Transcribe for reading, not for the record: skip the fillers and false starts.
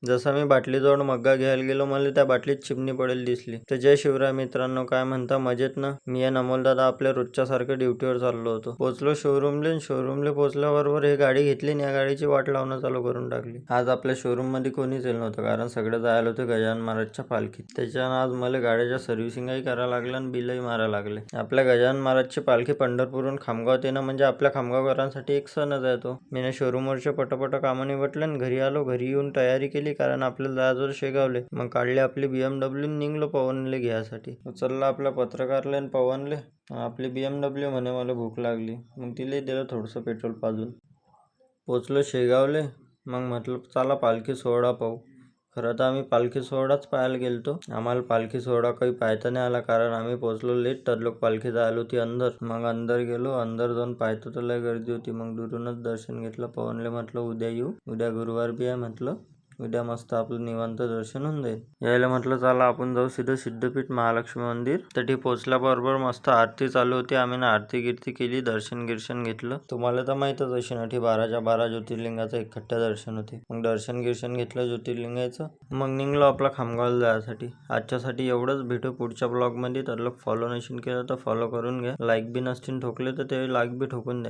जसा मी बाटलीजवळ मग्गा घ्यायला गेलो, मला त्या बाटलीत चिमणी पडेल दिसली. तर जय शिवराय मित्रांनो, काय म्हणता, मजेत ना? मी आणि अमोल दादा आपल्या रोजच्या सारखं ड्युटीवर चाललो होतो. पोहोचलो शोरूमले पोहोचल्याबरोबर हे गाडी घेतली आणि या गाडीची वाट लावणं चालू करून टाकली. आज आपल्या शोरूम मध्ये कोणीच येईल नव्हतं, कारण सगळे जायला होते गजानन महाराजच्या पालखीत. त्याच्यानं आज मला गाडीच्या सर्व्हिसिंगही करायला लागलं आणि बिलही मारायला लागले. आपल्या गजानन महाराजची पालखी पंढरपूरहून खामगावात येणं म्हणजे आपल्या खामगावकरांसाठी एक सणच आहे तो. मी शोरूमवरचे पटापट कामं निवटले आणि घरी आलो. घरी येऊन तयारी केली, कारण आपल्याला जायचं होतं शेगावले. मग काढले आपली BMW, निघलो पवनले घ्यायसाठी. उचलला आपल्या पत्रकारले आणि पवनले. आपली BMW म्हणे मला भूक लागली. मग तिला दिलं थोडंसं पेट्रोल पाजून. पोचलो शेगावले. मग म्हटलं चला पालखी सोहळा पाहू. खरं तर आम्ही पालखी सोहळाच पाहायला गेलतो. आम्हाला पालखी सोहळा काही पाहता नाही आला, कारण आम्ही पोहोचलो लेट. तर लोक पालखी जायला होती अंदर. मग अंदर गेलो. अंदर जाऊन पाहतो तर लय गर्दी होती. मग दुरूनच दर्शन घेतलं. पवनले म्हटलं उद्या येऊ, उद्या गुरुवार बी आहे म्हटलं. उद्या मस्त आपलं निवांत दर्शन होऊन जाईल. यायला म्हटलं चला आपण जाऊ सीधं सिद्धपीठ महालक्ष्मी मंदिर. तटी पोहोचल्याबरोबर मस्त आरती चालू होती. आम्ही ना आरती गिरती केली, दर्शन गिर्शन घेतलं. तुम्हाला तर माहीतच अशी ना, 12च्या 12 ज्योतिर्लिंगाचं एकखट्ट्या दर्शन होते. मग दर्शन गिर्शन घेतलं ज्योतिर्लिंगाचं. मग निघलो आपला खामगावला जायसाठी. आजच्यासाठी एवढंच. भेटू पुढच्या ब्लॉगमध्ये. तर लोक फॉलो नसेल केलं तर फॉलो करून घ्या. लाईक बी नसतील ठोकले तर ते लाईक बी ठोकून द्या.